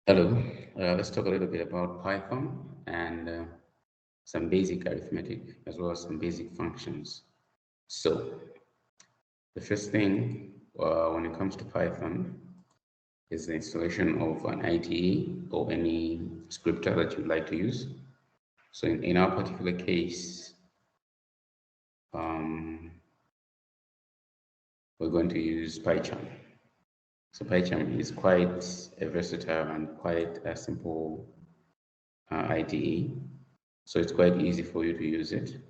Hello, let's talk a little bit about Python and some basic arithmetic as well as some basic functions. So, the first thing when it comes to Python is the installation of an IDE or any scripter that you'd like to use. So, in our particular case, um, we're going to use PyCharm. So, PyCharm is quite a versatile and quite a simple IDE. So it's quite easy for you to use it.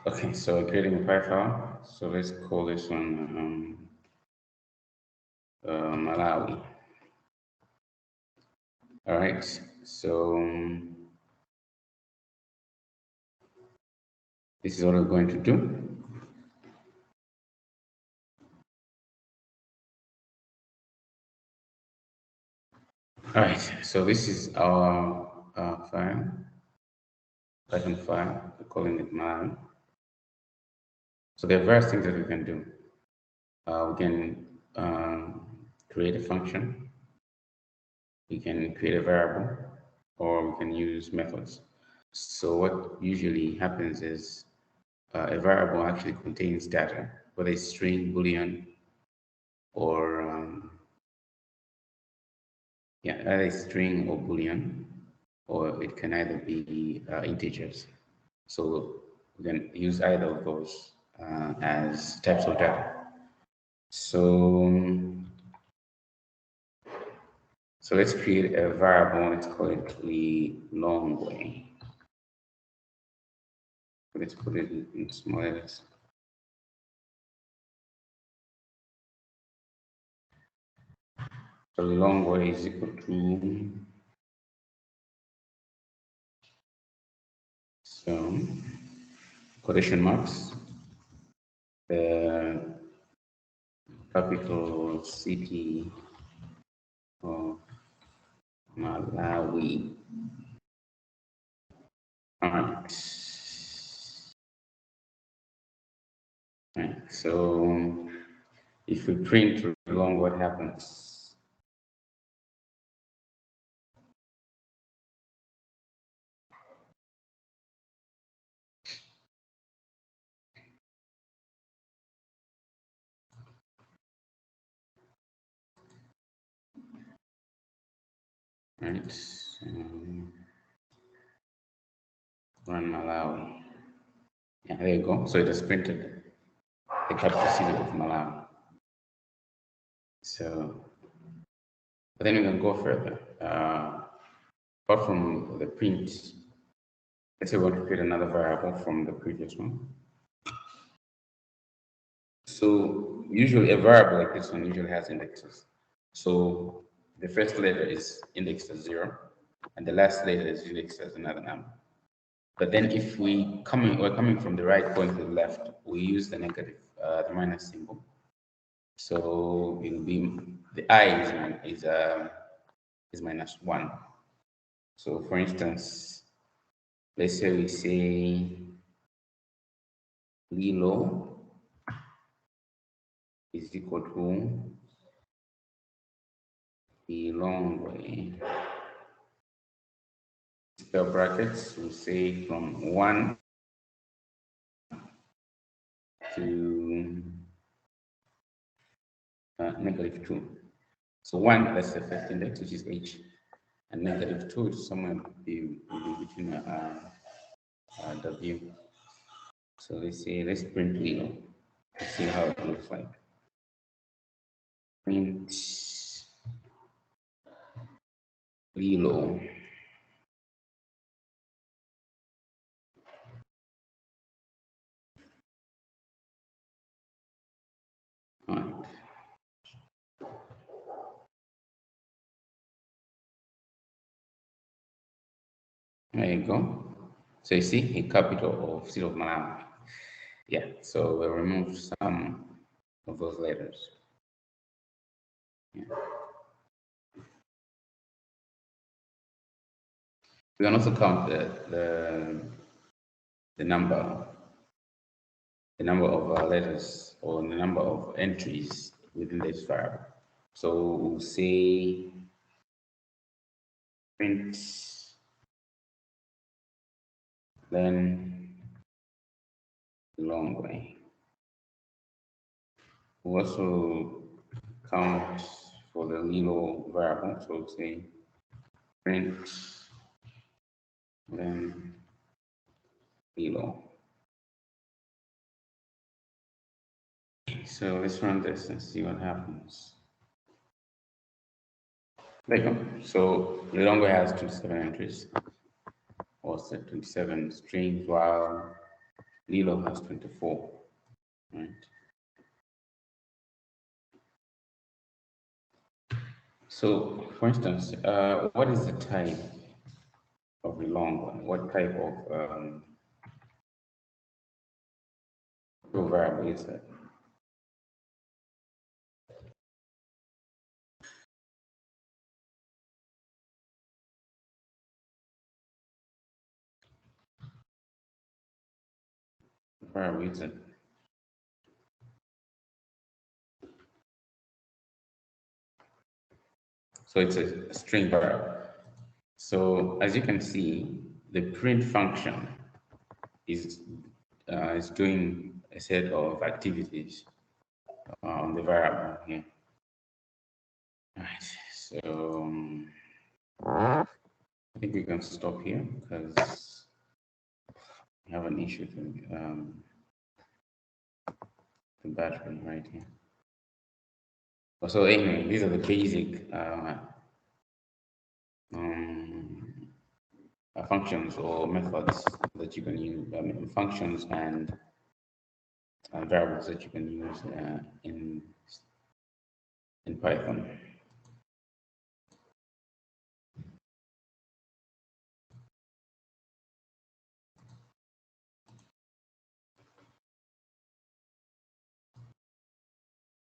Okay, so creating a Py file. So let's call this one Malawi. All right, so this is what we're going to do. All right, so this is our file, Python file. We're calling it Malawi. So there are various things that we can do. We can create a function. We can create a variable, or we can use methods. So what usually happens is a variable actually contains data, whether it's string, boolean, or either it's string or boolean, or it can either be integers. So we can use either of those as types of data. So let's create a variable. Let's call it the long way. Let's put it in small letters. So the long way is equal to quotation marks, the capital city of Malawi. All right. Right. So if we print along, what happens? Right. Run Malawi. Yeah, there you go. So it has printed the capital city of Malawi. So, but then we can go further. Apart from the print, let's say we want to create another variable from the previous one. So usually a variable like this one usually has indexes. So the first letter is indexed as 0, and the last letter is indexed as another number. But then if we're coming from the right going to the left, we use the negative, the minus symbol. So it will be the I is -1. So for instance, let's say we say Lilo is equal to the long way. Spell brackets, we say from 1 to -2. So 1, that's the first index, which is H, and -2 is somewhere between W. So let's print Lilo. Let's see how it looks like. Print Lilo. All right. There you go. So you see a capital of city of Malawi. Yeah, so we removed some of those letters. Yeah. We can also count the number of letters or the number of entries within this variable. So we'll say print, then long way. We'll also count for the little variable. So we'll say print, then little. So let's run this and see what happens. There you go. So Lilongwe has 27 entries, or 27 strings, while Lilo has 24. Right. So, for instance, what is the type of Lilongwe? What type of variable is that? Variable is it? So it's a string variable. So as you can see, the print function is doing a set of activities on the variable here. All right. So I think we can stop here because we have an issue with the battery right here. So anyway, these are the basic functions or methods that you can use, functions and variables that you can use in Python.